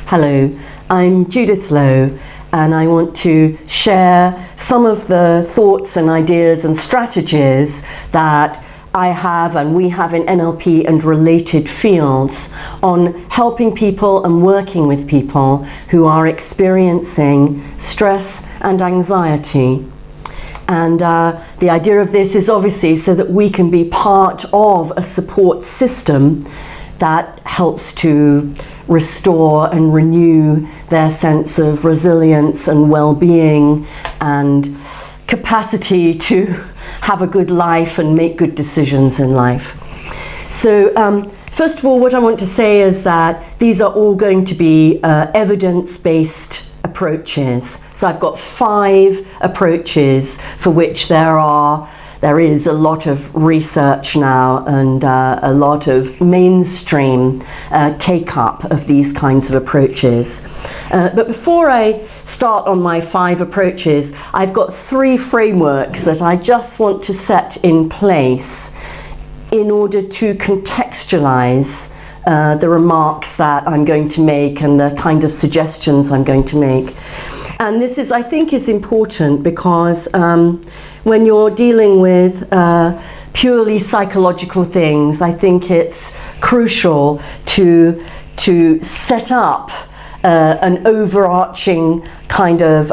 Hello, I'm Judith Lowe, and I want to share some of the thoughts and ideas and strategies that I have and we have in NLP and related fields on helping people and working with people who are experiencing stress and anxiety. And the idea of this is obviously so that we can be part of a support system that helps to restore and renew their sense of resilience and well-being and capacity to have a good life and make good decisions in life. So first of all, what I want to say is that these are all going to be evidence-based approaches. So I've got 5 approaches for which there is a lot of research now and a lot of mainstream take-up of these kinds of approaches. But before I start on my 5 approaches, I've got 3 frameworks that I just want to set in place in order to contextualize the remarks that I'm going to make and the kind of suggestions I'm going to make. And this is, I think, is important because when you're dealing with purely psychological things, I think it's crucial to set up an overarching kind of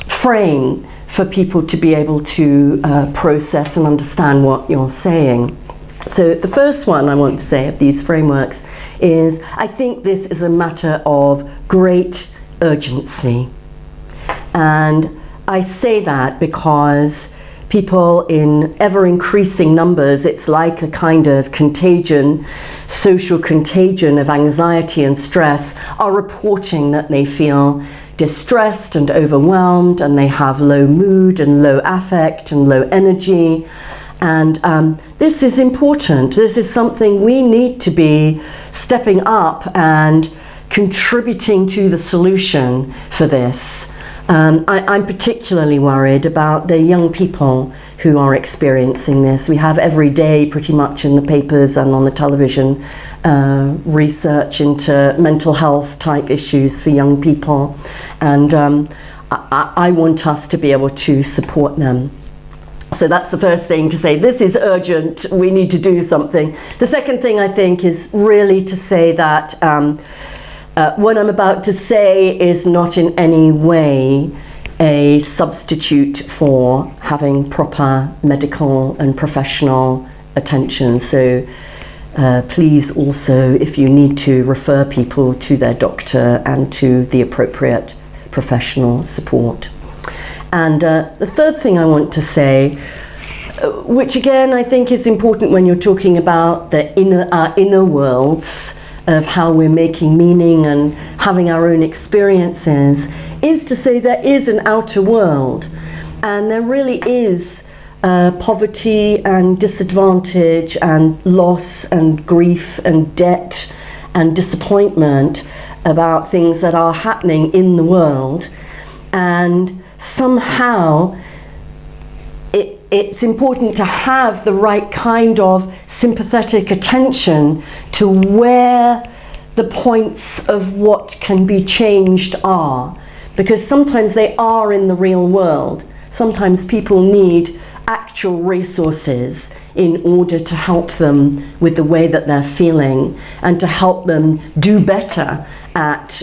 frame for people to be able to process and understand what you're saying. So the first one I want to say of these frameworks is I think this is a matter of great urgency. And I say that because people in ever increasing numbers, it's like a kind of contagion, social contagion of anxiety and stress, are reporting that they feel distressed and overwhelmed, and they have low mood and low affect and low energy. And this is important. This is something we need to be stepping up and contributing to the solution for this. I'm particularly worried about the young people who are experiencing this. We have every day pretty much in the papers and on the television research into mental health type issues for young people, and I want us to be able to support them. So that's the first thing to say, this is urgent, we need to do something. The second thing I think is really to say that what I'm about to say is not in any way a substitute for having proper medical and professional attention. So please also, if you need to, refer people to their doctor and to the appropriate professional support. And the third thing I want to say, which again I think is important when you're talking about our inner worlds, of how we're making meaning and having our own experiences, is to say there is an outer world, and there really is poverty and disadvantage and loss and grief and debt and disappointment about things that are happening in the world. And somehow it's important to have the right kind of sympathetic attention to where the points of what can be changed are, because sometimes they are in the real world. Sometimes people need actual resources in order to help them with the way that they're feeling and to help them do better at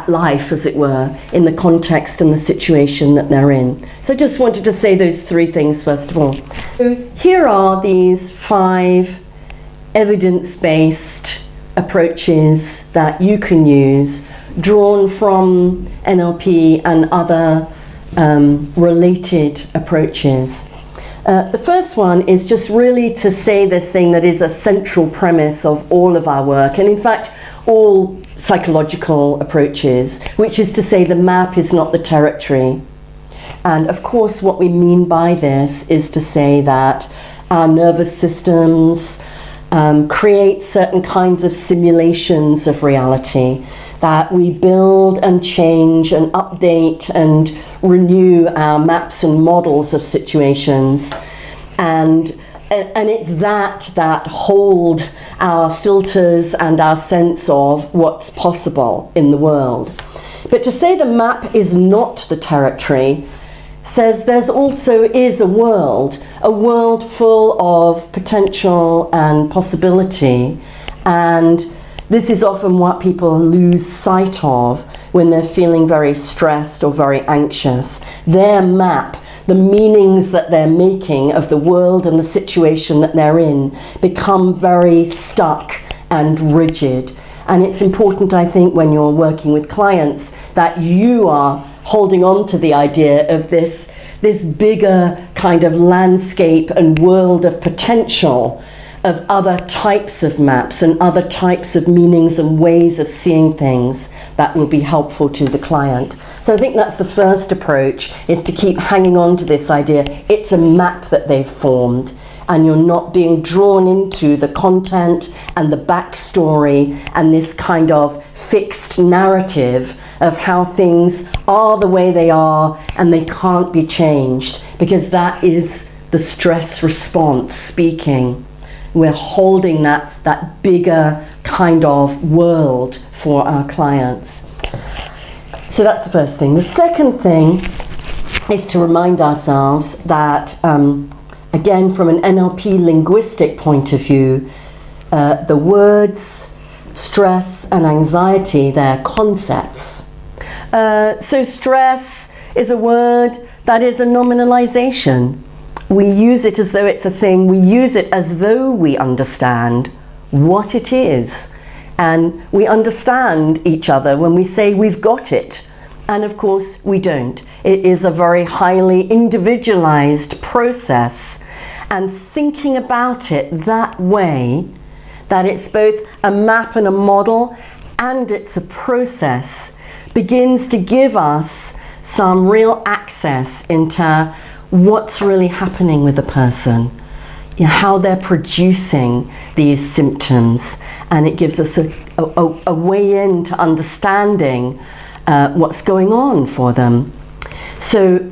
life, as it were, in the context and the situation that they're in. So I just wanted to say those 3 things first of all. So here are these 5 evidence-based approaches that you can use, drawn from NLP and other related approaches. The first one is just really to say this thing that is a central premise of all of our work, and in fact all psychological approaches, which is to say the map is not the territory. And of course what we mean by this is to say that our nervous systems create certain kinds of simulations of reality, that we build and change and update and renew our maps and models of situations, and And it's that hold our filters and our sense of what's possible in the world. But to say the map is not the territory says there's also is a world full of potential and possibility, and this is often what people lose sight of when they're feeling very stressed or very anxious. Their map, the meanings that they're making of the world and the situation that they're in, become very stuck and rigid. And it's important, I think, when you're working with clients, that you are holding on to the idea of this bigger kind of landscape and world of potential, of other types of maps and other types of meanings and ways of seeing things that will be helpful to the client. So I think that's the first approach, is to keep hanging on to this idea. It's a map that they've formed, and you're not being drawn into the content and the backstory and this kind of fixed narrative of how things are the way they are and they can't be changed, because that is the stress response speaking. We're holding that bigger kind of world for our clients. So that's the first thing. The second thing is to remind ourselves that, again, from an NLP linguistic point of view, the words stress and anxiety, they're concepts. So stress is a word that is a nominalization. We use it as though it's a thing. We use it as though we understand what it is. And we understand each other when we say we've got it. And of course we don't. It is a very highly individualized process. And thinking about it that way, that it's both a map and a model and it's a process, begins to give us some real access into what's really happening with a person, how they're producing these symptoms, and it gives us a way into understanding what's going on for them. So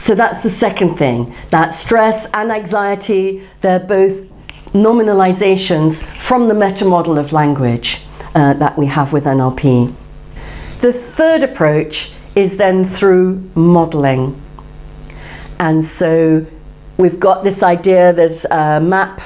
that's the second thing, that stress and anxiety, they're both nominalizations from the meta model of language that we have with NLP. The third approach is then through modeling. And so we've got this idea, there's a map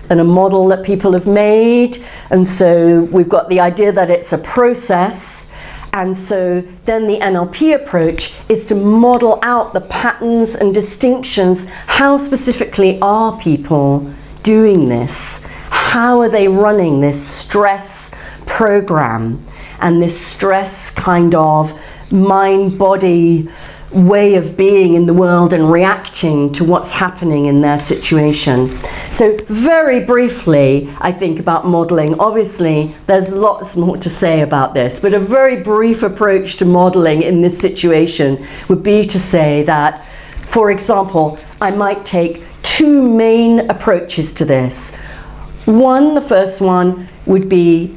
and a model that people have made, and so we've got the idea that it's a process, and so then the NLP approach is to model out the patterns and distinctions. How specifically are people doing this? How are they running this stress program and this stress kind of mind-body way of being in the world and reacting to what's happening in their situation? So very briefly, I think about modeling. Obviously, there's lots more to say about this, but a very brief approach to modeling in this situation would be to say that, for example, I might take two main approaches to this. One, the first one, would be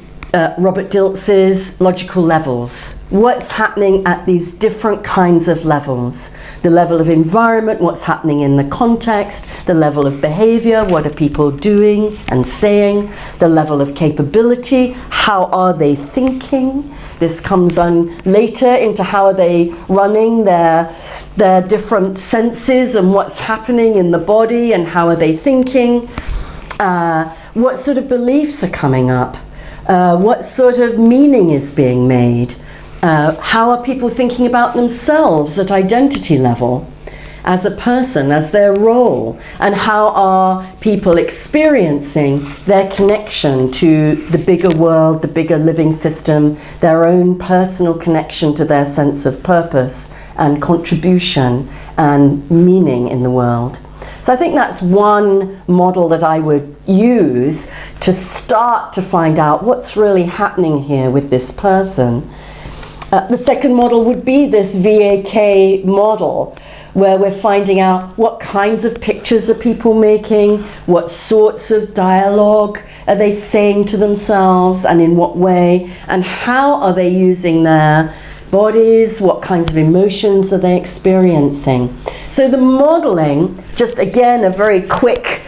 Robert Dilts's logical levels. What's happening at these different kinds of levels? The level of environment, what's happening in the context, the level of behavior, what are people doing and saying, the level of capability, how are they thinking? This comes on later into how are they running their different senses and what's happening in the body and how are they thinking. What sort of beliefs are coming up? What sort of meaning is being made? How are people thinking about themselves at identity level, as a person, as their role? And how are people experiencing their connection to the bigger world, the bigger living system, their own personal connection to their sense of purpose and contribution and meaning in the world? So I think that's one model that I would use to start to find out what's really happening here with this person. The second model would be this VAK model, where we're finding out what kinds of pictures are people making, what sorts of dialogue are they saying to themselves and in what way, and how are they using their bodies, what kinds of emotions are they experiencing. So the modeling, just again a very quick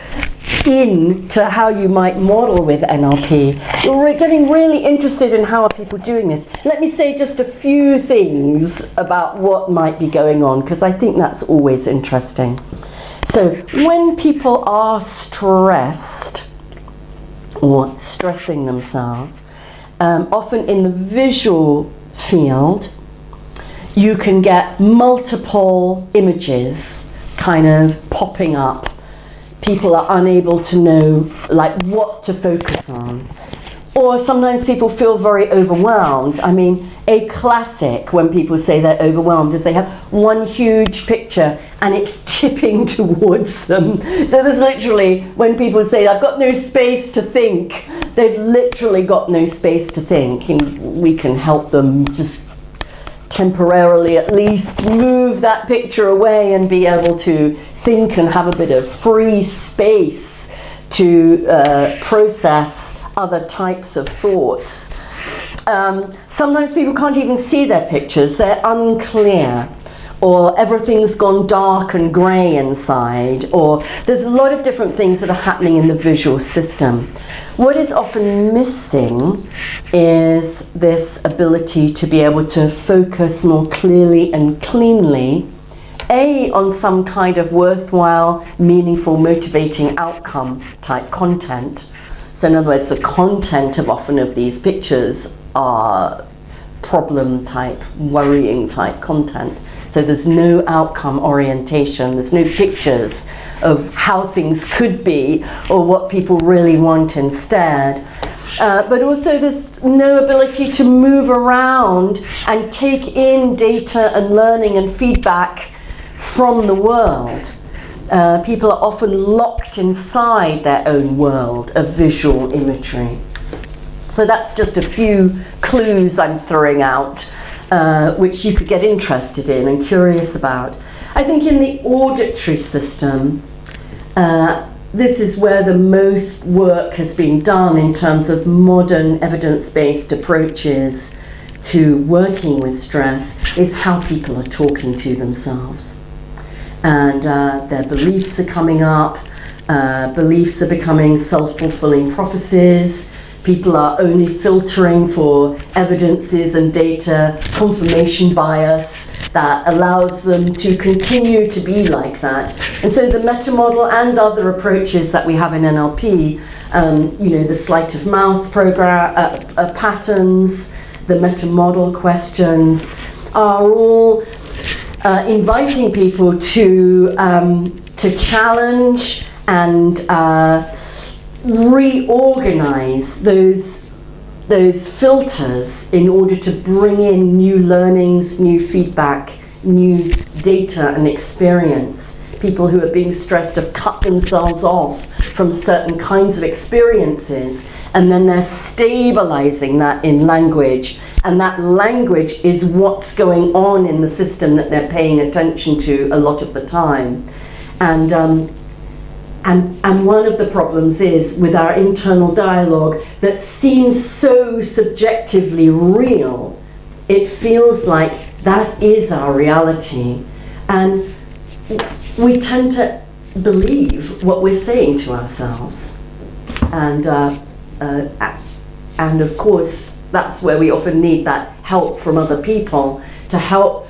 into how you might model with NLP. We're getting really interested in how are people doing this. Let me say just a few things about what might be going on, because I think that's always interesting. So when people are stressed or stressing themselves, often in the visual field, you can get multiple images kind of popping up. People are unable to know like what to focus on. Or sometimes people feel very overwhelmed. I mean, a classic when people say they're overwhelmed is they have one huge picture and it's tipping towards them. So there's literally, when people say, I've got no space to think, they've literally got no space to think. And we can help them just temporarily at least move that picture away and be able to think and have a bit of free space to process other types of thoughts. Sometimes people can't even see their pictures, they're unclear, or everything's gone dark and grey inside, or there's a lot of different things that are happening in the visual system. What is often missing is this ability to be able to focus more clearly and cleanly, on some kind of worthwhile, meaningful, motivating outcome type content. So in other words, the content of often of these pictures are problem type, worrying type content. So there's no outcome orientation, there's no pictures of how things could be or what people really want instead. But also there's no ability to move around and take in data and learning and feedback from the world. People are often locked inside their own world of visual imagery. So that's just a few clues I'm throwing out, which you could get interested in and curious about. I think in the auditory system, this is where the most work has been done in terms of modern evidence-based approaches to working with stress, is how people are talking to themselves. And their beliefs are coming up, beliefs are becoming self-fulfilling prophecies, people are only filtering for evidences and data, confirmation bias that allows them to continue to be like that. And so the meta model and other approaches that we have in NLP, the sleight of mouth program, patterns, the meta model questions, are all inviting people to challenge and reorganize those filters in order to bring in new learnings, new feedback, new data and experience. People who are being stressed have cut themselves off from certain kinds of experiences, and then they're stabilizing that in language. And that language is what's going on in the system that they're paying attention to a lot of the time. And one of the problems is with our internal dialogue that seems so subjectively real, it feels like that is our reality. And we tend to believe what we're saying to ourselves. And of course, that's where we often need that help from other people to help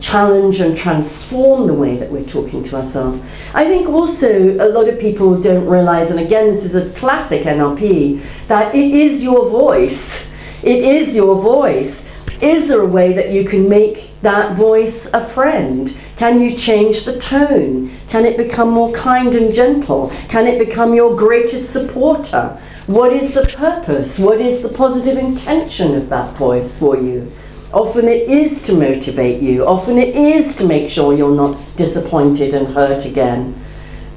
challenge and transform the way that we're talking to ourselves. I think also a lot of people don't realize, and again this is a classic NLP, that it is your voice. It is your voice. Is there a way that you can make that voice a friend? Can you change the tone? Can it become more kind and gentle? Can it become your greatest supporter? What is the purpose? What is the positive intention of that voice for you? Often it is to motivate you. Often it is to make sure you're not disappointed and hurt again.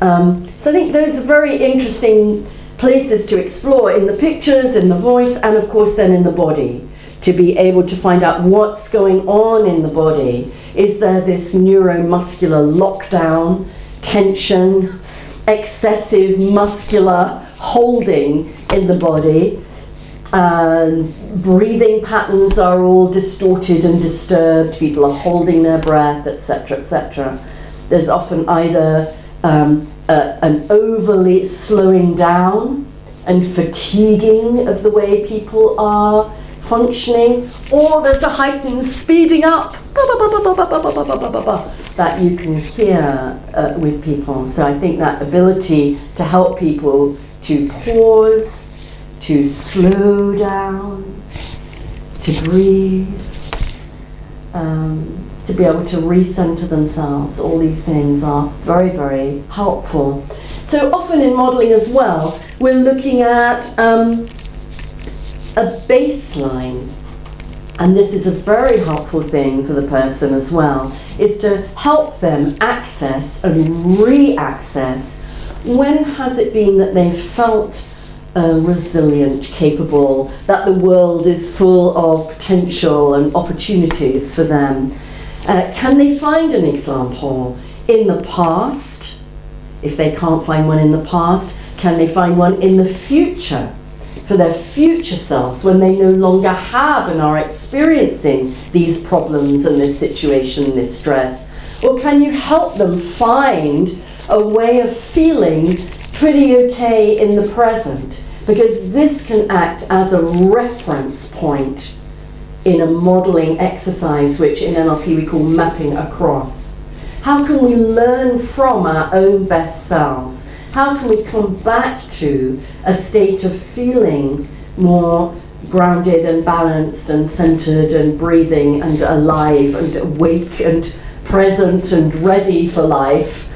So I think those are very interesting places to explore in the pictures, in the voice, and of course then in the body, to be able to find out what's going on in the body. Is there this neuromuscular lockdown, tension, excessive muscular holding in the body? breathing patterns are all distorted and disturbed, people are holding their breath, etc., etc. There's often either an overly slowing down and fatiguing of the way people are functioning, or there's a heightened speeding up that you can hear with people. So I think that ability to help people to pause, to slow down, to breathe, to be able to recenter themselves, all these things are very, very helpful. So often in modelling as well, we're looking at a baseline, and this is a very helpful thing for the person as well, is to help them access and re-access when has it been that they've felt resilient, capable, that the world is full of potential and opportunities for them. Can they find an example in the past? If they can't find one in the past, can they find one in the future? For their future selves, when they no longer have and are experiencing these problems and this situation, this stress? Or can you help them find a way of feeling pretty okay in the present? Because this can act as a reference point in a modelling exercise, which in NLP we call mapping across. How can we learn from our own best selves? How can we come back to a state of feeling more grounded and balanced and centered and breathing and alive and awake and present and ready for life?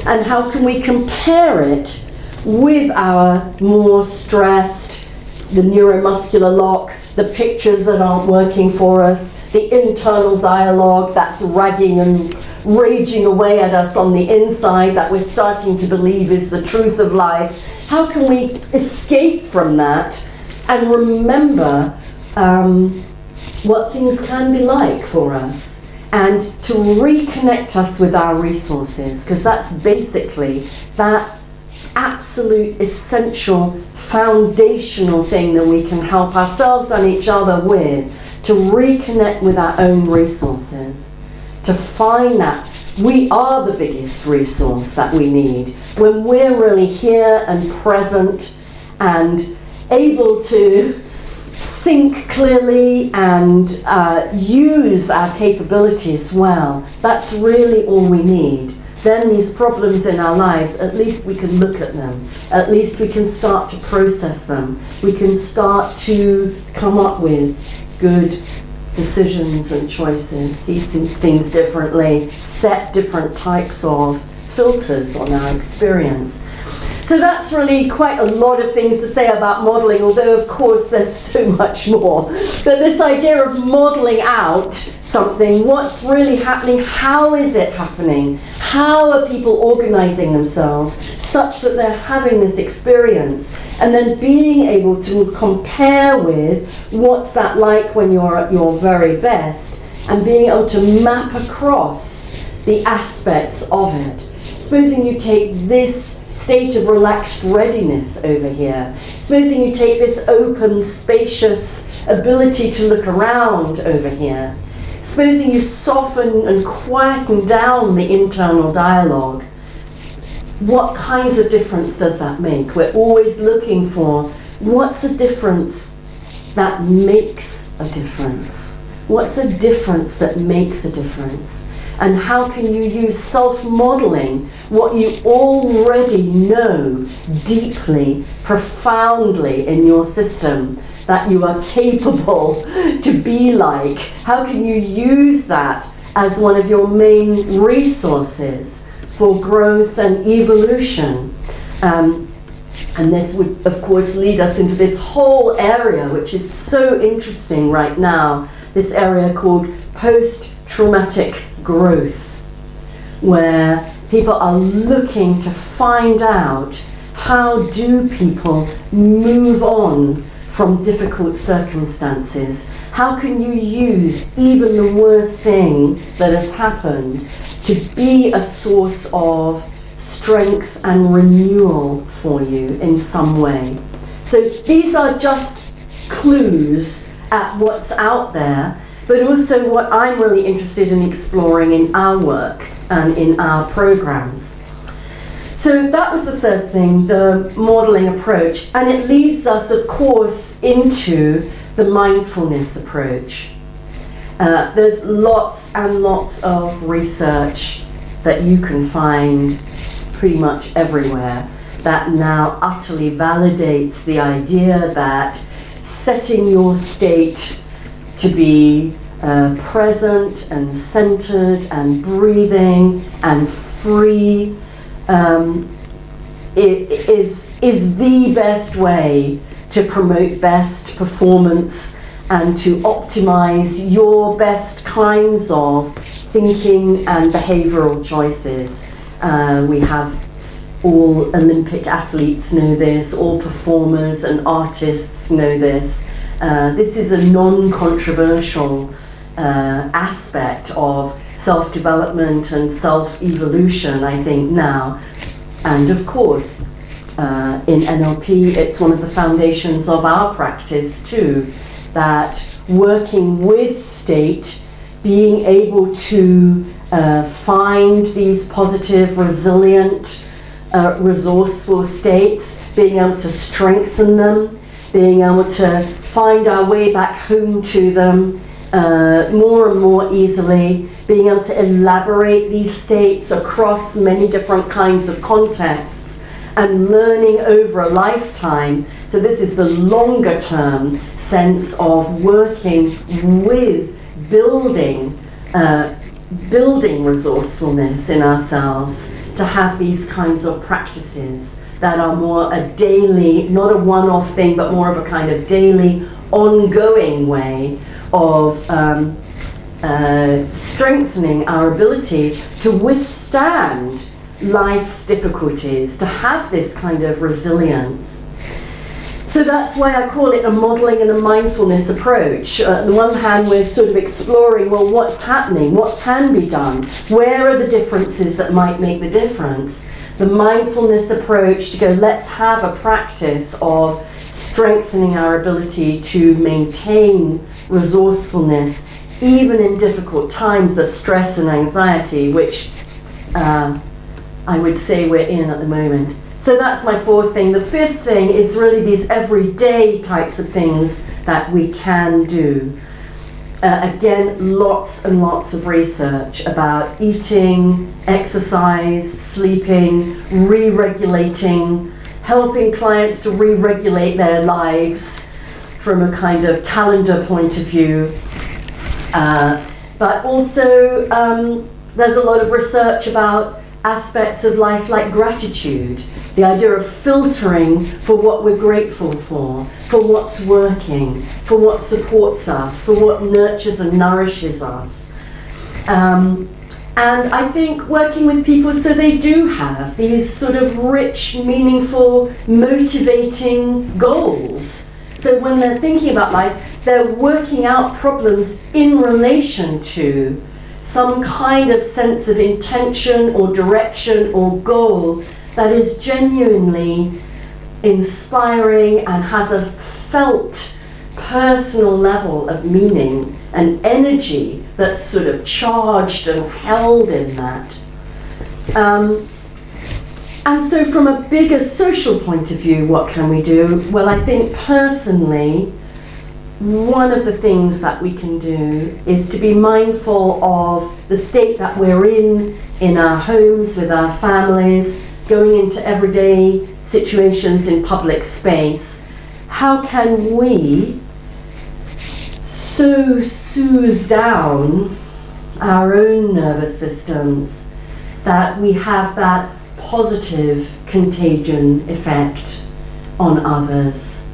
And how can we compare it with our more stressed, the neuromuscular lock, the pictures that aren't working for us, the internal dialogue that's ragging and raging away at us on the inside that we're starting to believe is the truth of life? How can we escape from that and remember what things can be like for us, and to reconnect us with our resources? Because that's basically that absolute essential foundational thing that we can help ourselves and each other with, to reconnect with our own resources, to find that we are the biggest resource that we need. When we're really here and present and able to think clearly and use our capabilities well, that's really all we need. Then these problems in our lives, at least we can look at them. At least we can start to process them. We can start to come up with good decisions and choices, see things differently, set different types of filters on our experience. So that's really quite a lot of things to say about modelling, although of course there's so much more. But this idea of modelling out something, what's really happening, how is it happening, how are people organising themselves such that they're having this experience, and then being able to compare with what's that like when you're at your very best, and being able to map across the aspects of it. Supposing you take this state of relaxed readiness over here, supposing you take this open, spacious ability to look around over here, supposing you soften and quieten down the internal dialogue, what kinds of difference does that make? We're always looking for what's a difference that makes a difference. What's a difference that makes a difference? And how can you use self-modeling what you already know deeply, profoundly in your system, that you are capable to be like? How can you use that as one of your main resources for growth and evolution? And this would, of course, lead us into this whole area, which is so interesting right now, this area called post-traumatic growth, where people are looking to find out how do people move on from difficult circumstances. How can you use even the worst thing that has happened to be a source of strength and renewal for you in some way? So these are just clues at what's out there, but also what I'm really interested in exploring in our work and in our programs. So that was the third thing, the modeling approach, and it leads us, of course, into the mindfulness approach. There's lots and lots of research that you can find pretty much everywhere that now utterly validates the idea that setting your state to be present and centered and breathing and free is the best way to promote best performance and to optimize your best kinds of thinking and behavioral choices. We have all Olympic athletes know this, all performers and artists know this. This is a non-controversial aspect of self-development and self-evolution, I think, now. And of course, in NLP, it's one of the foundations of our practice too, that working with state, being able to find these positive, resilient, resourceful states, being able to strengthen them, being able to find our way back home to them more and more easily, being able to elaborate these states across many different kinds of contexts, and learning over a lifetime. So this is the longer term sense of working with building resourcefulness in ourselves to have these kinds of practices that are more a daily, not a one-off thing, but more of a kind of daily, ongoing way of strengthening our ability to withstand life's difficulties, to have this kind of resilience. So that's why I call it a modeling and a mindfulness approach. On the one hand, we're sort of exploring, well, what's happening? What can be done? Where are the differences that might make the difference? The mindfulness approach to go, let's have a practice of strengthening our ability to maintain resourcefulness even in difficult times of stress and anxiety, which I would say we're in at the moment. So that's my fourth thing. The fifth thing is really these everyday types of things that we can do. Again, lots and lots of research about eating, exercise, sleeping, re-regulating, helping clients to re-regulate their lives from a kind of calendar point of view. But also there's a lot of research about aspects of life like gratitude, the idea of filtering for what we're grateful for what's working, for what supports us, for what nurtures and nourishes us. And I think working with people so they do have these sort of rich, meaningful, motivating goals. So when they're thinking about life, they're working out problems in relation to some kind of sense of intention or direction or goal that is genuinely inspiring and has a felt personal level of meaning and energy that's sort of charged and held in that. And so from a bigger social point of view, what can we do? Well, I think personally, one of the things that we can do is to be mindful of the state that we're in our homes, with our families, going into everyday situations in public space. How can we so soothe down our own nervous systems that we have that positive contagion effect on others?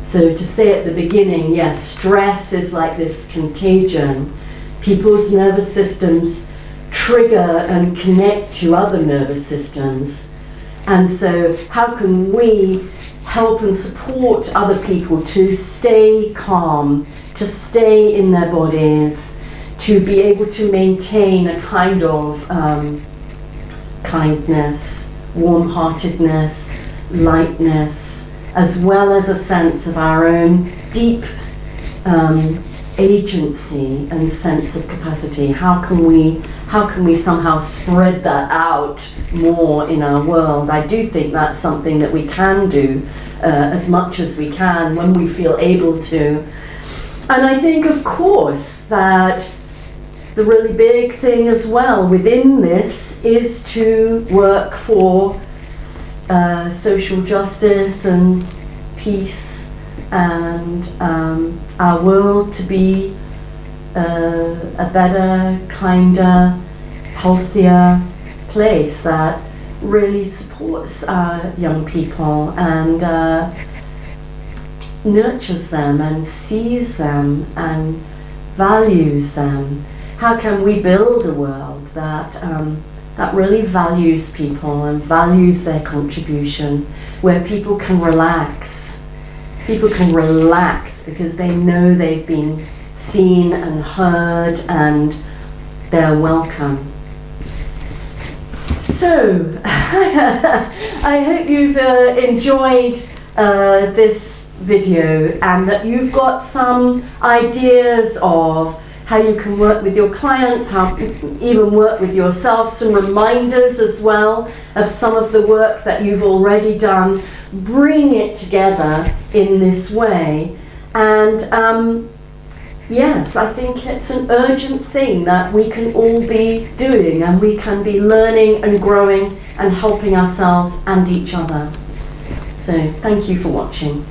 So to say at the beginning, yes, stress is like this contagion. People's nervous systems trigger and connect to other nervous systems. And so how can we help and support other people to stay calm, to stay in their bodies, to be able to maintain a kind of kindness, warm-heartedness, lightness, as well as a sense of our own deep agency and sense of capacity. How can we somehow spread that out more in our world? I do think that's something that we can do as much as we can when we feel able to. And I think, of course, that the really big thing as well within this is to work for social justice and peace, and our world to be a better, kinder, healthier place that really supports our young people and nurtures them and sees them and values them. How can we build a world that that really values people and values their contribution, where people can relax? People can relax because they know they've been seen and heard and they're welcome. So, I hope you've enjoyed this video and that you've got some ideas of how you can work with your clients, how even work with yourself, some reminders as well of some of the work that you've already done. Bring it together in this way. And yes, I think it's an urgent thing that we can all be doing, and we can be learning and growing and helping ourselves and each other. So thank you for watching.